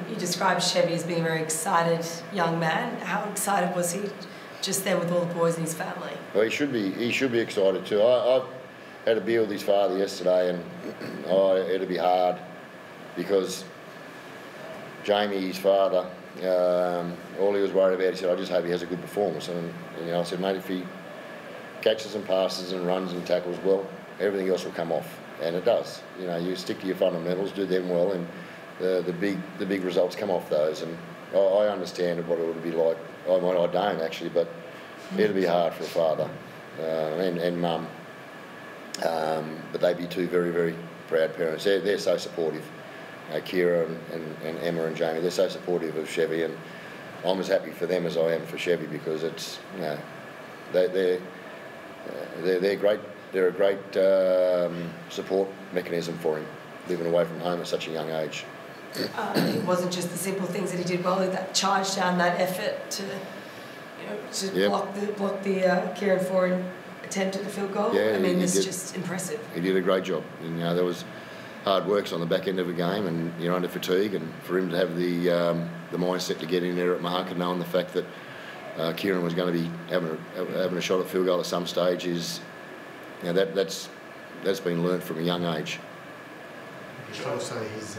You described Chevy as being a very excited young man. How excited was he just then with all the boys in his family? Well, he should be excited too. I had a beer with his father yesterday, and it'll be hard because Jamie, his father, all he was worried about, he said, I just hope he has a good performance. And I said, mate, if he catches and passes and runs and tackles well, everything else will come off, and it does. You stick to your fundamentals, do them well, and the big results come off those. And I understand what it would be like. I don't actually, but it'll be hard for a father and mum. But they'd be two very, very proud parents. They're so supportive. Kira and Emma and Jamie, they're so supportive of Chevy, and I'm as happy for them as I am for Chevy, because it's they're great. They're a great support mechanism for him, living away from home at such a young age. It wasn't just the simple things that he did well, that charge down, that effort to block the Kieran Foran attempt at the field goal. Yeah, it's just impressive. He did a great job. There was hard works on the back end of a game, and you're under fatigue, and for him to have the mindset to get in there at mark, and knowing the fact that Kieran was going to be having a shot at field goal at some stage is, that's been learnt from a young age. Also, his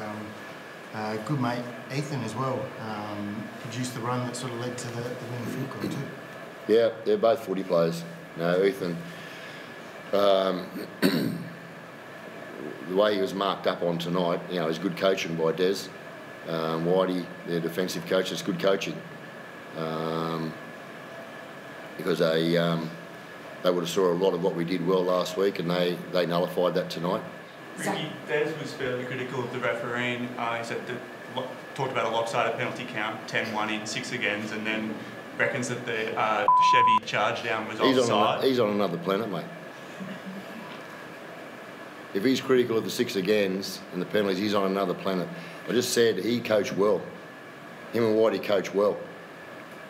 good mate Ethan as well produced the run that sort of led to the winning field goal too. Yeah, they're both footy players. Ethan, the way he was marked up on tonight, it was good coaching by Des. Whitey, their defensive coach, it's good coaching. Because they would have saw a lot of what we did well last week, and they nullified that tonight. Ricky, Des was fairly critical of the refereeing. He said talked about a lopsided penalty count, 10-1 in, 6 agains, and then reckons that the Chevy charge down was offside. He's on another planet, mate. If he's critical of the 6 agains and the penalties, he's on another planet. I just said he coached well. Him and Whitey coached well.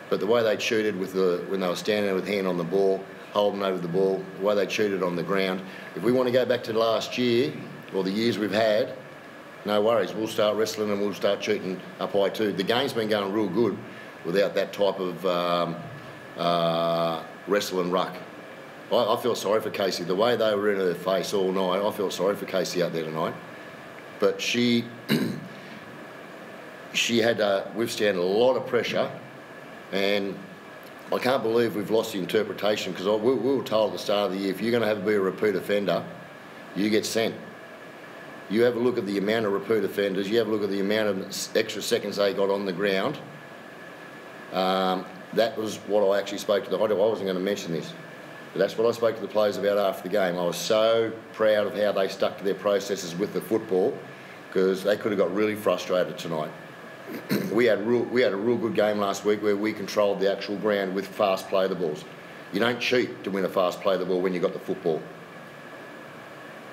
But the way they cheated when they were standing there with hand on the ball, holding over the ball, the way they cheated on the ground. If we want to go back to last year, or the years we've had, no worries. We'll start wrestling and we'll start cheating up high too. The game's been going real good without that type of wrestle and ruck. I feel sorry for Casey. The way they were in her face all night, I felt sorry for Casey out there tonight. But she had to withstand a lot of pressure, and I can't believe we've lost the interpretation, because we were told at the start of the year, if you're going to be a repeat offender, you get sent. You have a look at the amount of repeat offenders, you have a look at the amount of extra seconds they got on the ground. That was what I actually spoke to the... I wasn't going to mention this, but that's what I spoke to the players about after the game. I was so proud of how they stuck to their processes with the football, because they could have got really frustrated tonight. We had a real good game last week where we controlled the actual ground with fast play the balls. You don't cheat to win a fast play the ball when you got the football.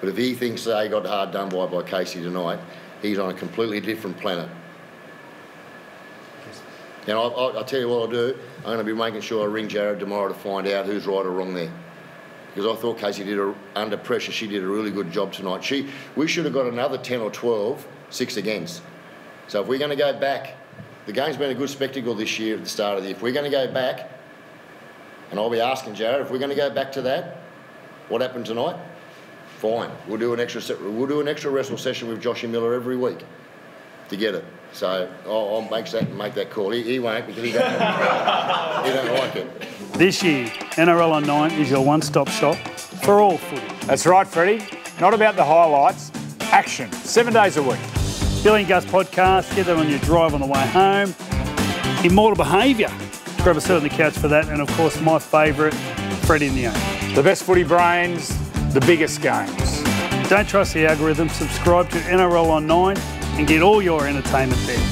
But if he thinks they got hard done by Casey tonight, he's on a completely different planet. And I'll tell you what I'll do. I'm going to be making sure I ring Jared tomorrow to find out who's right or wrong there. Because I thought Casey under pressure, she did a really good job tonight. We should have got another 10 or 12 6 against. So if we're going to go back, the game's been a good spectacle this year at the start of the year. If we're going to go back, and I'll be asking Jared, if we're going to go back to that, what happened tonight? Fine. We'll do an extra wrestle session with Joshy Miller every week to get it. So I'll make that call. He won't, because he don't like it. This year, NRL on 9 is your one-stop shop for all footy. That's right, Freddie. Not about the highlights. Action. 7 days a week. Billy and Gus podcast, get that on your drive on the way home. Immortal Behaviour. Grab a seat on the couch for that. And, of course, my favourite, Freddie and the Owner. The best footy brains, the biggest games. Don't trust the algorithm. Subscribe to NRL on 9 and get all your entertainment there.